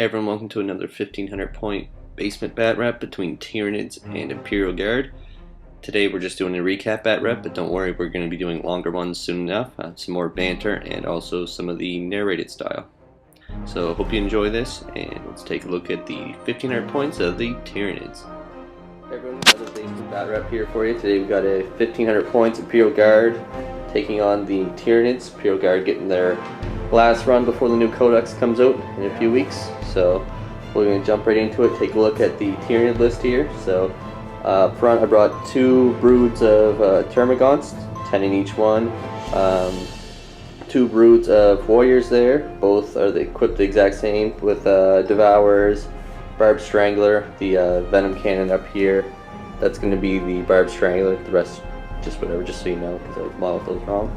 Hey everyone, welcome to another 1500 point basement bat rep between Tyranids and Imperial Guard. Today we're just doing a recap bat rep, but don't worry, we're going to be doing longer ones soon enough, some more banter, and also some of the narrated style. So hope you enjoy this, and let's take a look at the 1500 points of the Tyranids. Hey everyone, another basement bat rep here for you. Today we've got a 1500 points Imperial Guard taking on the Tyranids. Imperial Guard getting their last run before the new codex comes out in a few weeks. So we're going to jump right into it, take a look at the Tyranid list here. So up front I brought 2 broods of Termagants, 10 in each one. 2 broods of warriors there, both are equipped the exact same with Devourers, Barbed Strangler, the Venom Cannon up here. That's going to be the Barbed Strangler, the rest just whatever, just so you know, because I modeled those wrong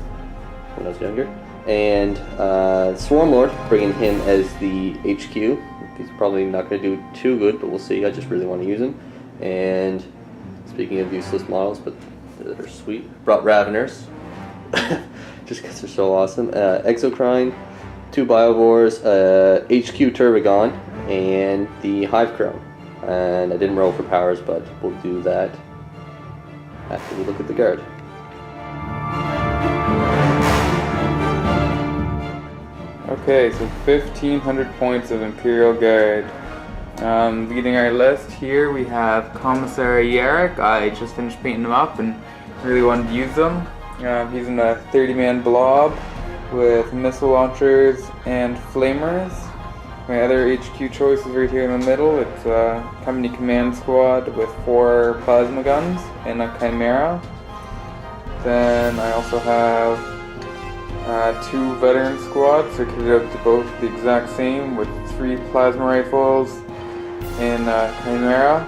when I was younger. And Swarm Lord, bringing him as the HQ. He's probably not going to do too good, but we'll see. I just really want to use him. And speaking of useless models, but they're sweet, brought Raveners, just because they're so awesome. Exocrine, 2 Biovores, HQ Turbigon, and the Hive Crown. And I didn't roll for powers, but we'll do that after we look at the guard. Okay, so 1500 points of Imperial Guard. Leading our list here, we have Commissary Yarrick. I just finished painting him up and really wanted to use them. He's in a 30-man blob with missile launchers and flamers. My other HQ choice is right here in the middle. It's a company command squad with 4 plasma guns and a Chimera. Then I also have 2 veteran squads, they're kitted up to both the exact same with 3 plasma rifles and Chimera.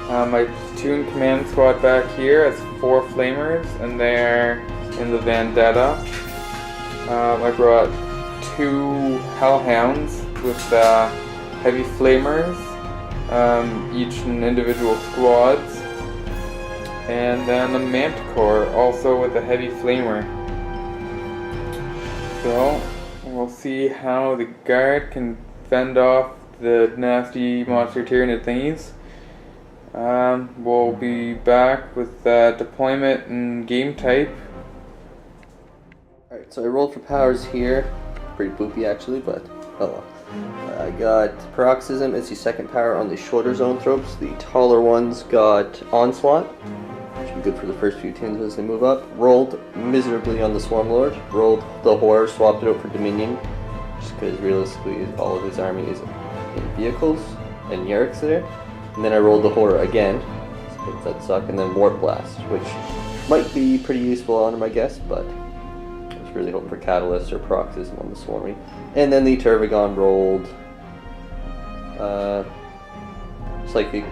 My platoon command squad back here has 4 flamers and they're in the Vendetta. I brought 2 Hellhounds with heavy flamers, each in individual squads, and then a Manticore also with a heavy flamer. So, we'll see how the guard can fend off the nasty monster Tyranid thingies. We'll be back with deployment and game type. Alright, so I rolled for powers here. Pretty boopy actually, but oh well. I got Paroxysm as the second power on the shorter zone tropes. The taller ones got Onslaught, which will be good for the first few tins as they move up. Rolled miserably on the Swarm Lord. Rolled the Horror, swapped it out for Dominion, just because realistically all of his army is in vehicles, and Yarrick's there. And then I rolled the Horror again, so that sucked, and then Warp Blast, which might be pretty useful on him, I guess, but I was really hoping for Catalyst or Paroxysm on the Swarmy. And then the Turbigon rolled Psychic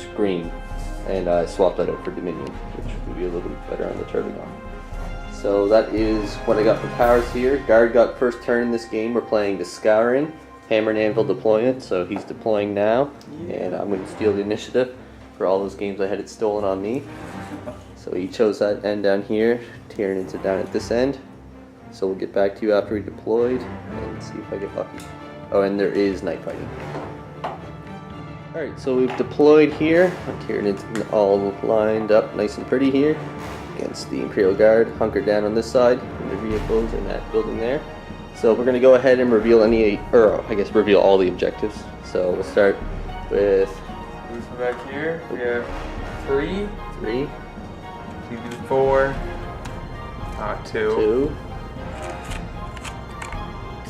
Scream, and I swapped that out for Dominion, which would be a little bit better on the Turbigon. So that is what I got for powers here. Guard got first turn in this game. We're playing the Scouring. Hammer and Anvil deployment, so he's deploying now, and I'm going to steal the initiative. For all those games I had it stolen on me. So he chose that end down here. Tyranids are down at this end. So we'll get back to you after we deployed and see if I get lucky. Oh, and there is night fighting. Alright, so we've deployed here. Tyranids all lined up nice and pretty here against the Imperial Guard, hunkered down on this side in their vehicles in that building there. So we're going to go ahead and reveal reveal all the objectives. So we'll start with... Back here, we have 3. 3. You do 4. 2. 2.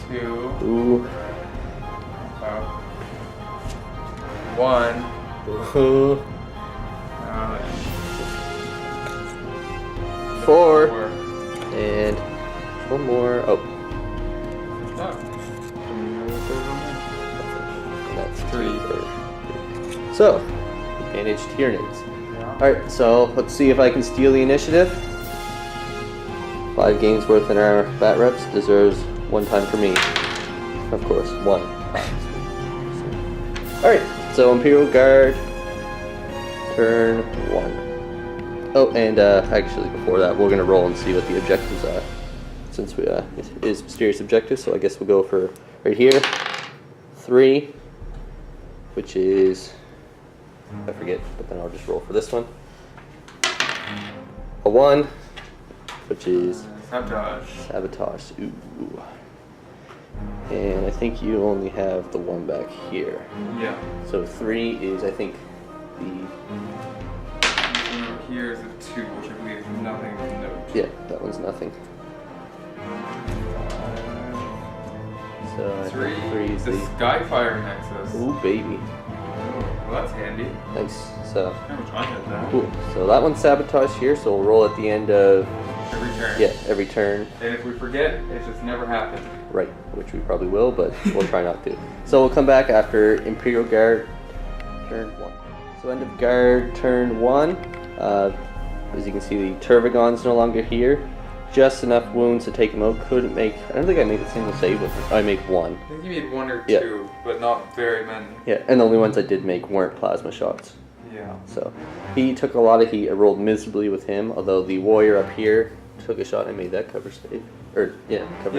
2. 2. 1. 4. And 1 more. Oh. That's 3. So, managed Tyranids. Yeah. Alright, so let's see if I can steal the initiative. 5 games worth in our bat reps deserves 1 time for me. Of course, 1 times. Alright, so Imperial Guard, turn 1. Oh, and actually before that, we're going to roll and see what the objectives are. Since it is mysterious objectives, so I guess we'll go for right here. 3, which is, I forget, but then I'll just roll for this one. A 1, which is Sabotage. Sabotage. Ooh. And I think you only have the 1 back here. Yeah. So 3 is, I think, the... Here is a 2, which I believe is nothing of note. Yeah, that one's nothing. So I think 3 is the the... Skyfire Nexus. Ooh, baby. Oh, well, that's handy. Nice. So, How much I had that? cool. So that one's Sabotage here, so we'll roll at the end of... Every turn. Yeah, every turn. And if we forget, it just never happened. Right, which we probably will, but we'll try not to. So we'll come back after Imperial Guard, turn 1. So end of Guard, turn 1. As you can see, the Turvigon's no longer here. Just enough wounds to take him out. Couldn't make... I don't think I made a single save with him. I made 1. I think you made 1 or 2, Yeah. but not very many. Yeah, and the only ones I did make weren't plasma shots. Yeah. So he took a lot of heat. I rolled miserably with him, although the warrior up here took a shot and made that cover save. Cover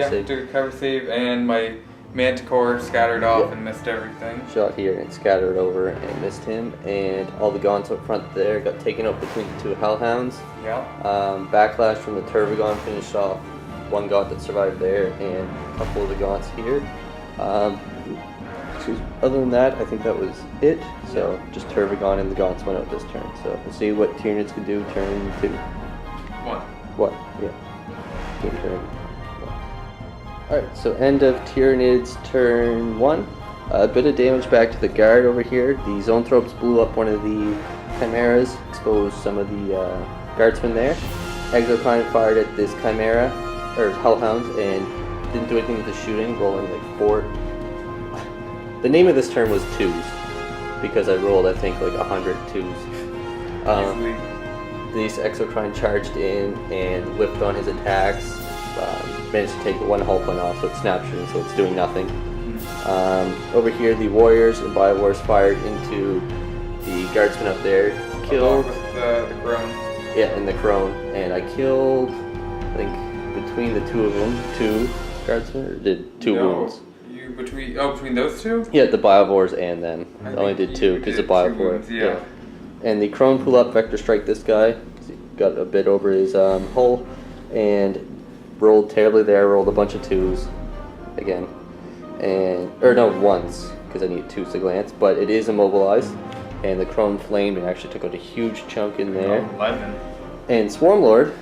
save. Took a cover save, and my Manticore scattered off Yeah. and missed everything. Shot here and scattered over and missed him, and all the gaunts up front there got taken out between the 2 hellhounds. Yeah. Backlash from the Turvigon finished off 1 gaunt that survived there, and a couple of the gaunts here. Other than that, I think that was it. So just Turvigon and the gaunts went out this turn. So we'll see what Tyranids can do turn 2. 1. What? Yeah. Team turn 1. Alright, so end of Tyranids turn 1. A bit of damage back to the guard over here. The Zoanthropes blew up one of the Chimeras, exposed some of the guardsmen there. Exocrine fired at this Chimera, or Hellhound, and didn't do anything with the shooting, rolling like 4. The name of this turn was 2s, because I rolled, I think, like 100 2s. Easily. These Exocrine charged in and whipped on his attacks. Managed to take 1 hull point off, so it's snapshooting, so it's doing nothing. Over here, the warriors and Biowars fired into the guardsmen up there. Killed. With the crone. Yeah, and the crone. And I killed, I think, between the 2 of them, 2 guardsmen, or did 2 wounds. Between those 2? Yeah, the Biowars and them. I only did 2 because the did 2 Biowar. wounds, yeah. And the crone pull up, vector strike this guy. Got a bit over his hull, and rolled terribly there. Rolled a bunch of 2s again, or no 1s because I need 2s to glance. But it is immobilized, and the crone flamed and actually took out a huge chunk in there. 11. And Swarmlord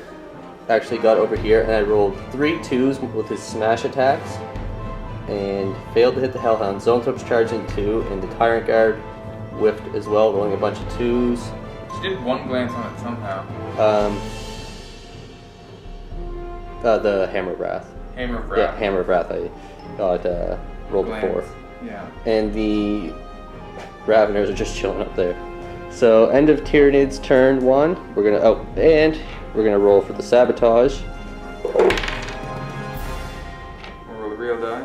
actually got over here, and I rolled 3 2s with his smash attacks, and failed to hit the Hellhound. Zoanthropes charged in 2, and the Tyrant Guard whiffed as well, rolling a bunch of 2s. She did 1 glance on it somehow. The Hammer of Wrath. Hammer of Wrath. Yeah, Hammer of Wrath. I got rolled a 4. Yeah. And the Raveners are just chilling up there. So end of Tyranids turn 1. We're gonna roll for the Sabotage. We'll roll the real die.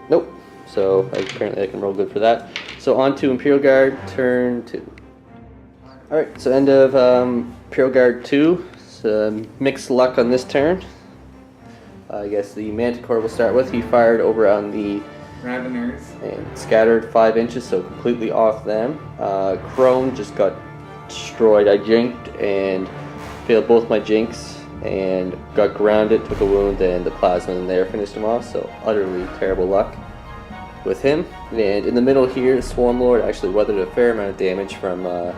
Nope. So apparently I can roll good for that. So on to Imperial Guard turn 2. Alright, so end of Imperial Guard 2. So mixed luck on this turn. I guess the Manticore we'll start with. He fired over on the Raveners. and scattered 5 inches, so completely off them. Crone just got destroyed. I jinked and failed both my jinks and got grounded, took a wound, and the plasma in there finished him off, so utterly terrible luck with him. And in the middle here, Swarmlord actually weathered a fair amount of damage from The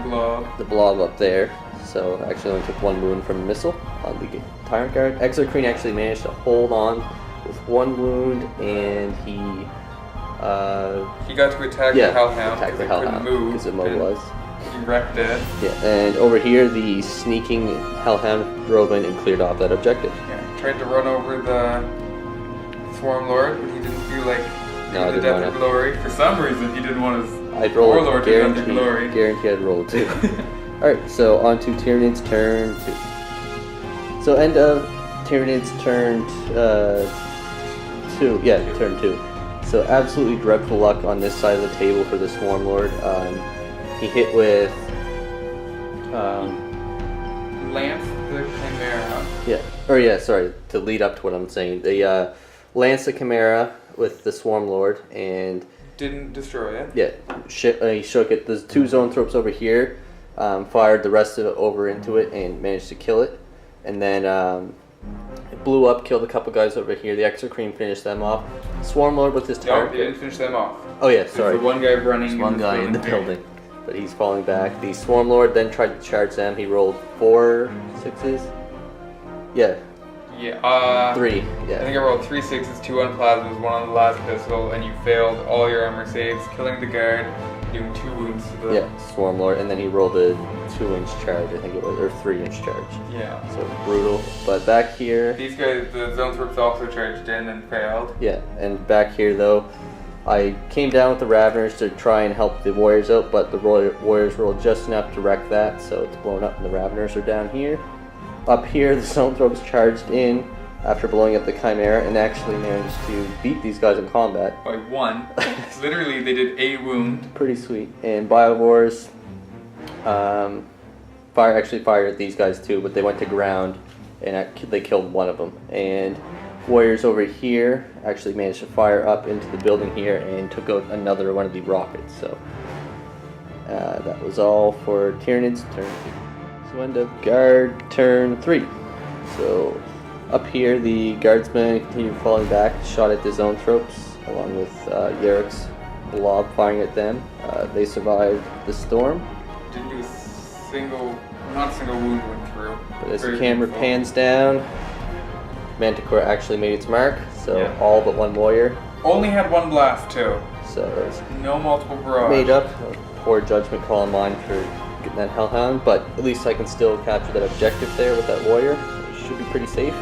blob. the blob up there, so actually only took 1 wound from a missile on the Tyrant Guard. Exocrine actually managed to hold on with 1 wound, and he got to attack the Hellhound. attacked the He couldn't Hellhound move, because immobilized. He wrecked it. Yeah, and over here the sneaking Hellhound drove in and cleared off that objective. Yeah, tried to run over the Swarmlord, but he didn't feel like No, I the didn't death wanna. of glory. For some reason, he didn't want his I'd roll Warlord to death of glory. guarantee I'd roll 2. Alright, so on to Tyranids turn 2. So end of Tyranids turn 2. Yeah, turn 2. So absolutely dreadful luck on this side of the table for the Swarmlord. He hit with Lance the Chimera. to lead up to what I'm saying. The Lance the Chimera with the Swarm Lord and didn't destroy it. Yeah, he shook it. There's 2 Zoanthropes over here. Fired the rest of it over into it and managed to kill it. And then it blew up, killed a couple guys over here. The Exocrine finished them off. Swarm Lord with his No, turret. he didn't finish them off. Oh yeah, sorry. There's one guy running. There's one guy in the building, but he's falling back. The Swarm Lord then tried to charge them. He rolled 4 6s. Yeah. Yeah. 3. Yeah. I think I rolled 3 6s, 2 on plasmas, 1 on the last pistol, and you failed all your armor saves, killing the guard, doing 2 wounds to the. Yeah, Swarm Lord, and then he rolled a 2-inch charge, I think it was, or 3-inch charge. Yeah. So brutal. But back here. These guys, the Zoanthropes also charged in and failed. Yeah, and back here though, I came down with the Raveners to try and help the Warriors out, but the Warriors rolled just enough to wreck that, so it's blown up and the Raveners are down here. Up here, the Zoanthropes charged in after blowing up the Chimera and actually managed to beat these guys in combat. By 1. Literally, they did a wound. Pretty sweet. And Biowars fired at these guys too, but they went to ground and they killed one of them. And Warriors over here actually managed to fire up into the building here and took out another one of the rockets. So that was all for Tyranids turn 2. So end of guard turn 3. So up here the guardsmen continued falling back, shot at the Zoanthropes along with Yarrick's blob firing at them. They survived the storm. Didn't do not a single wound went through. But as the camera pans down, Manticore actually made its mark, so yeah. All but 1 warrior. Only had 1 blast too. So it's no multiple barrage. Made up. Poor judgment call on mine for getting that Hellhound, but at least I can still capture that objective there with that warrior. It should be pretty safe.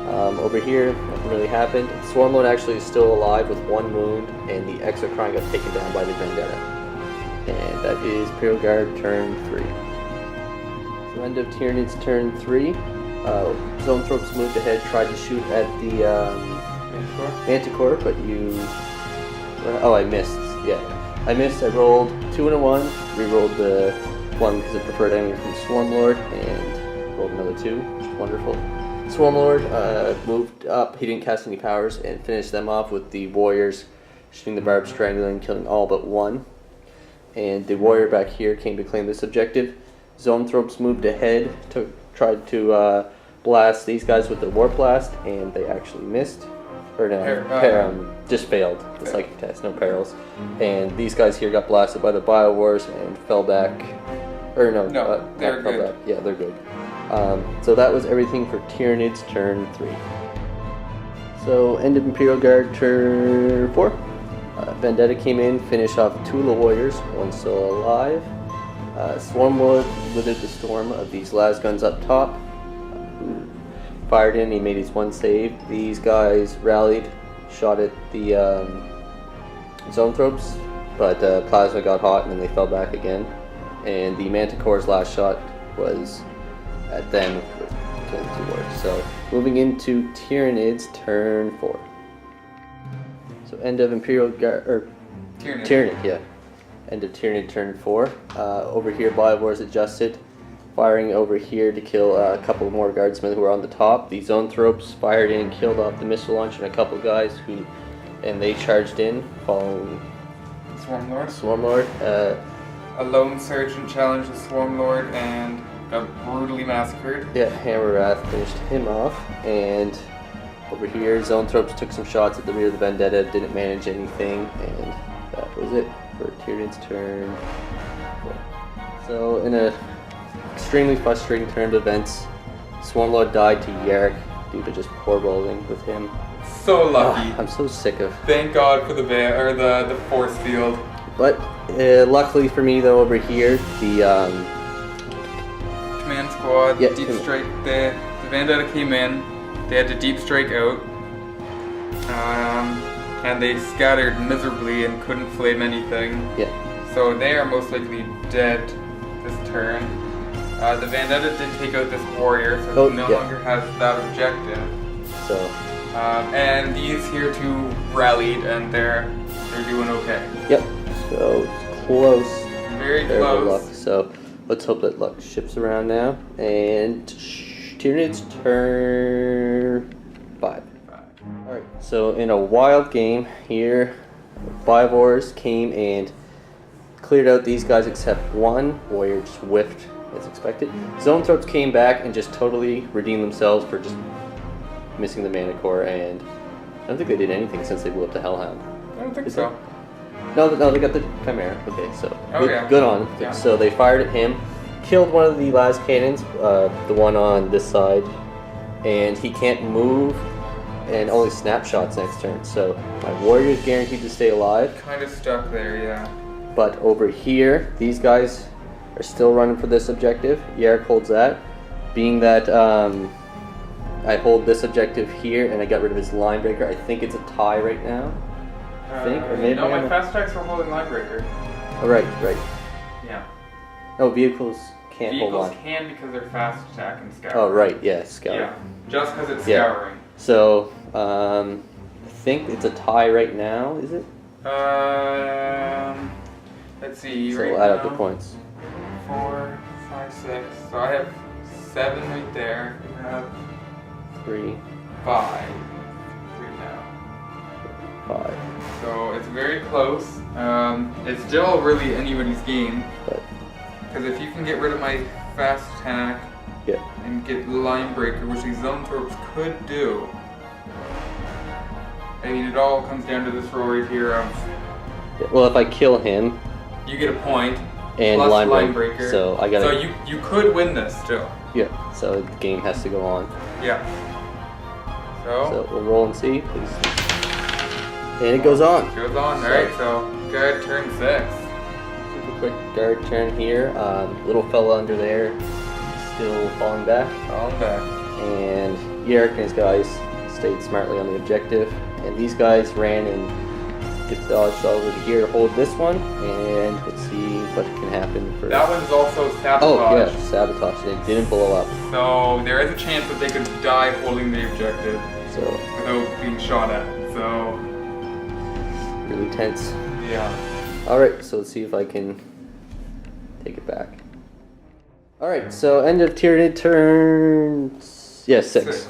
Over here, nothing really happened. Swarm Lord actually is still alive with 1 wound, and the Exocrine got taken down by the Vendetta. And that is Imperial Guard turn 3. So end of Tyranids turn 3. Zoanthropes moved ahead, tried to shoot at the Manticore, but I missed. Yeah, I missed. I rolled 2 and a 1. Re-rolled the 1 because it preferred enemy from Swarm Lord, and rolled another 2, which is wonderful. Swarm Lord moved up. He didn't cast any powers and finished them off with the Warriors shooting the Barb Strangling, killing all but 1. And the Warrior back here came to claim this objective. Zoanthropes moved ahead, tried to blast these guys with the Warp Blast, and they actually missed. Or no, just failed the psychic test, no perils. And these guys here got blasted by the Biowars and fell back. Or no, they're good. Back. Yeah, they're good. So that was everything for Tyranids turn 3. So end of Imperial Guard turn 4. Vendetta came in, finished off 2 of the Warriors, 1 still alive. Swarm Lord withered the storm of these las guns up top. Fired in, he made his 1 save. These guys rallied, shot at the Zoanthropes, but Plasma got hot and then they fell back again. And the Manticore's last shot was at them with killing 2 warriors. So moving into Tyranids turn 4. So end of Imperial Guard, or Tyranid, yeah. End of Tyranid turn 4. Over here, Biowars adjusted, firing over here to kill a couple more guardsmen who were on the top. The Zoanthropes fired in and killed off the missile launcher and a couple guys and they charged in, following Swarm Lord. A lone sergeant challenged the Swarm Lord and got brutally massacred. Yeah, Hammer Wrath finished him off, and over here, Zoanthropes took some shots at the rear of the Vendetta, didn't manage anything, and that was it for Tyranids turn 4. So, in a extremely frustrating turn of events, Swarmlord died to Yarrick due to just poor rolling with him. So lucky. I'm so sick of. Thank God for the force field. But luckily for me, though, over here, the command squad, deep strike. The Vendetta came in. They had to deep strike out, and they scattered miserably and couldn't flame anything. Yeah. So they are most likely dead this turn. The Vendetta did take out this warrior, so he no longer has that objective. So. And these here two rallied, and they're doing okay. Yep. So it's close. Very close. Luck. So let's hope that luck shifts around now. And Tyranids turn 5. Alright, So in a wild game here, Bivores came and cleared out these guys except one. Warrior just whiffed as expected. Zone Throats came back and just totally redeemed themselves for just missing the Mana Core, and I don't think they did anything since they blew up the Hellhound. I don't think so. No, they got the Chimera. Okay, so Oh, good on. Yeah. So they fired at him, killed one of the last cannons, the one on this side, and he can't move, and only snapshots next turn. So my warrior is guaranteed to stay alive. Kind of stuck there, yeah. But over here, these guys are still running for this objective. Yarrick holds that. Being that I hold this objective here, and I got rid of his line breaker, I think it's a tie right now. I think, or maybe no, my fast attacks were holding line breaker. Oh, right. Yeah. No, vehicles can't hold Vehicles on. can because they're fast attack and scour. Oh, right, yeah, Scout. Yeah, just because it's Yeah. scouring. So, I think it's a tie right now, is it? Let's see. So right we'll add now, up the points. 4, 5, 6. So I have 7 right there. You have 3, 5 right now. 5. So it's very close. It's still really anybody's game. But, Because if you can get rid of my fast attack yeah. and get line breaker, which these zone throws could do. I mean, it all comes down to this roll right here of Yeah, well, if I kill him you get a point and plus line breaker. break, so I gotta. So you could win this still. Yeah. So the game has to go on. Yeah. So we'll roll and see, please. And it goes on. Goes on. All right. So guard turn 6. Super quick guard turn here. Little fella under there, still falling back. Falling back. And Yarrick and his guys stayed smartly on the objective. And these guys ran and dodged over to here to hold this one. And let's see what can happen for. That one's also sabotage. Oh yeah, sabotage. It didn't blow up. So there is a chance that they could die holding the objective So without being shot at. So really tense. yeah. All right, so let's see if I can take it back. All right, so end of Tyranid turn. Yeah, 6.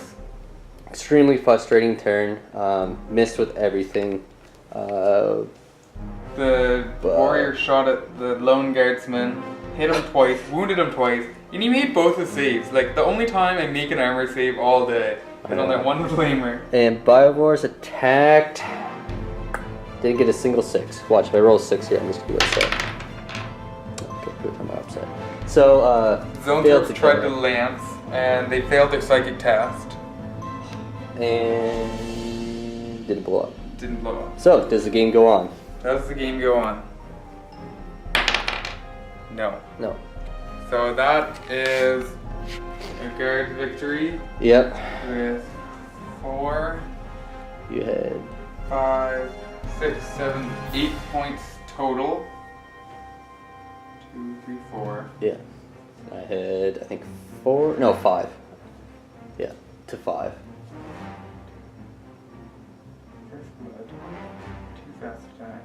Extremely frustrating turn. Missed with everything. The warrior shot at the lone guardsman, hit him twice, wounded him twice, and he made both his saves. Like the only time I make an armor save all day is on that one flamer. And Biovores attacked. Didn't get a single 6. Watch, if I roll a 6 here, I'm just gonna be upset. Okay, good, I'm not upset. So, Zone failed Throats to tried kill to him. lance, and they failed their psychic test. And didn't blow up. Didn't blow up. So, does the game go on? Does the game go on? No. No. So that is a guard victory Yep. with 4, You had 5, 6, 7, 8 points total. 2, 3, 4. Yeah. I had, I think, 4, no, 5. Yeah, to 5. First blood. 2 fast attack.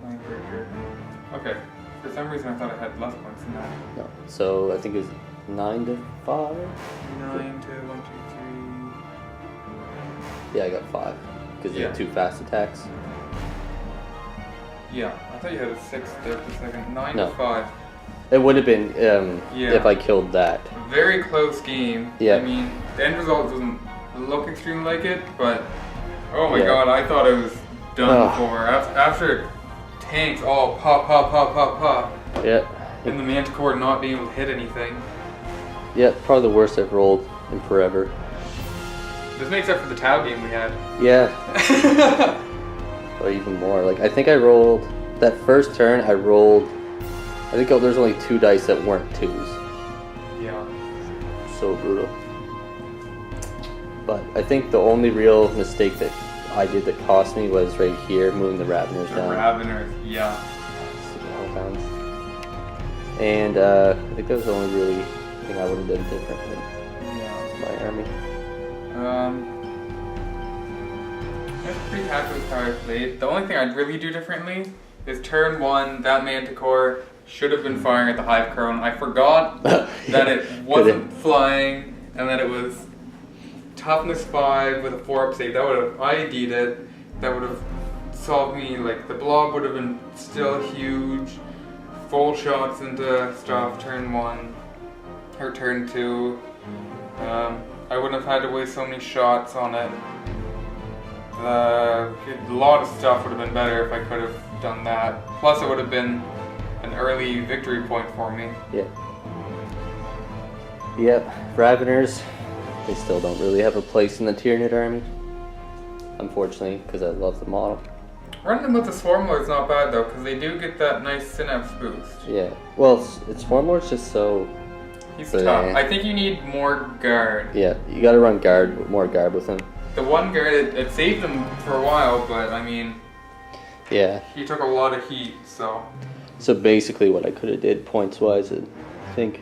Line breaker. Okay. For some reason I thought I had less points than that. No. So I think it was 9 to 5? 9 to 1, 2, 3. Yeah, I got 5. Because you Yeah. had 2 fast attacks. Yeah, I thought you had a 6 there for a second. 9 No. to 5. It would have been Yeah. if I killed that. Very close game. Yeah. I mean, the end result doesn't look extremely like it, but oh my Yeah. god, I thought it was done Ugh. for. After tanks all pop, pop, pop, pop, pop, Yeah. and the Manticore not being able to hit anything. Yeah, probably the worst I've rolled in forever. This makes up for the Tau game we had. Yeah. Or even more. Like, I think I rolled, that first turn I rolled, I think there's only 2 dice that weren't 2s. Yeah. So brutal. But I think the only real mistake that I did that cost me was right here, moving the Raveners The down. Raveners, yeah. Hellhounds. And I think that was the only really thing I would have done different with Yeah. my army. I'm pretty happy with how I played. The only thing I'd really do differently is turn 1, that Manticore should have been firing at the Hive Crone. I forgot that it wasn't flying and that it was toughness 5 with a 4-up save. That would have ID'd it. That would have solved me. Like the blob would have been still huge. Full shots into stuff turn 1 or turn 2. I wouldn't have had to waste so many shots on it. A lot of stuff would have been better if I could have done that. Plus, it would have been an early victory point for me. Yeah. Yep, Raveners, they still don't really have a place in the Tyranid army. Unfortunately, because I love the model. Running them with the Swarmlord's not bad though, because they do get that nice synapse boost. Yeah, well, it's Swarmlord's just so... He's tough. I think you need more guard. Yeah, you gotta run more guard with him. The one guard, it saved him for a while, but I mean... Yeah. He took a lot of heat, so... So basically what I could have did points-wise, I think...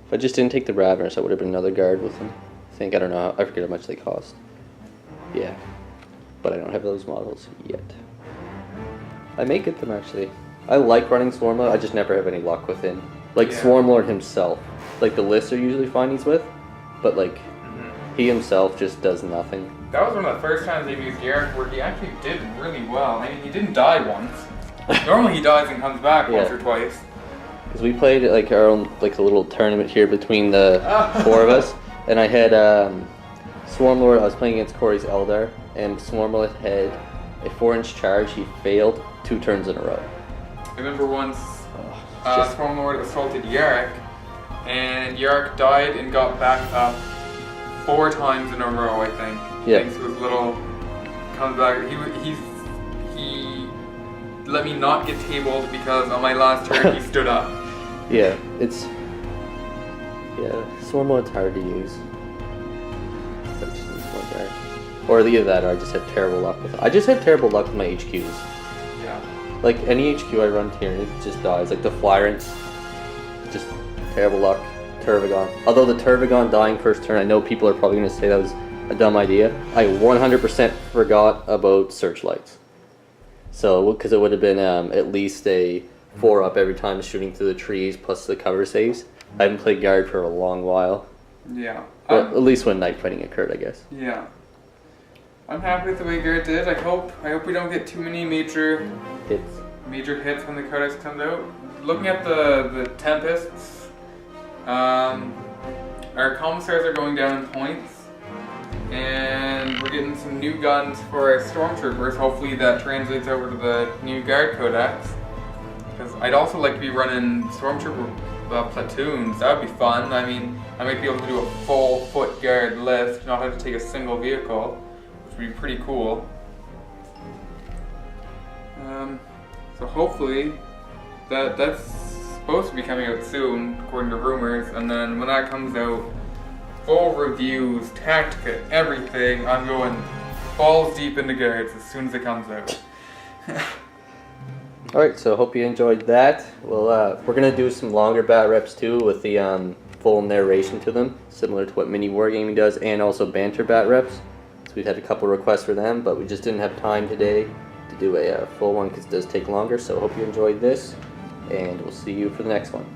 If I just didn't take the Raveners, I would have been another guard with him. I don't know, I forget how much they cost. Yeah. But I don't have those models yet. I may get them actually. I like running Swarmlord, I just never have any luck with him. Like Swarmlord himself. Like the lists are usually fine he's with, but like he himself just does nothing. That was one of the first times they've used Garrick where he actually did really well. I mean, he didn't die once. Normally he dies and comes back once or twice. Because we played like our own like a little tournament here between the 4 of us, and I had Swarmlord. I was playing against Corey's Eldar, and Swarmlord had a 4-inch charge. He failed 2 turns in a row. I remember once Swarmlord assaulted Yarrick, and Yarrick died and got back up 4 times in a row, I think. Yeah. Thanks to his little comes back. He let me not get tabled because on my last turn he stood up. Yeah, Swarmlord's hard to use. But just needs more guard. Or either that, or I just have terrible luck with it. I just have terrible luck with my HQs. Yeah. Like any HQ I run Tyranid just dies. Like the Flyrants, just terrible luck. Turvagon. Although the Turvagon dying first turn, I know people are probably going to say that was a dumb idea. I 100% forgot about Searchlights. So, because it would have been at least a 4-up every time shooting through the trees plus the cover saves. I haven't played guard for a long while. Yeah. But at least when night fighting occurred, I guess. Yeah. I'm happy with the way Garrett did. I hope we don't get too many major hits when the codex comes out. Looking at the Tempests, our commissaries are going down in points, and we're getting some new guns for our stormtroopers. Hopefully that translates over to the new guard codex. Because I'd also like to be running stormtrooper platoons. That would be fun. I mean, I might be able to do a full foot guard list, not have to take a single vehicle, which would be pretty cool. So hopefully that's supposed to be coming out soon, according to rumors. And then when that comes out, full reviews, Tactica, everything. I'm going balls deep into guards as soon as it comes out. Alright, so hope you enjoyed that. Well, we're going to do some longer bat reps too with the full narration to them, similar to what Mini Wargaming does, and also banter bat reps. So we've had a couple requests for them, but we just didn't have time today to do a full one because it does take longer. So hope you enjoyed this, and we'll see you for the next one.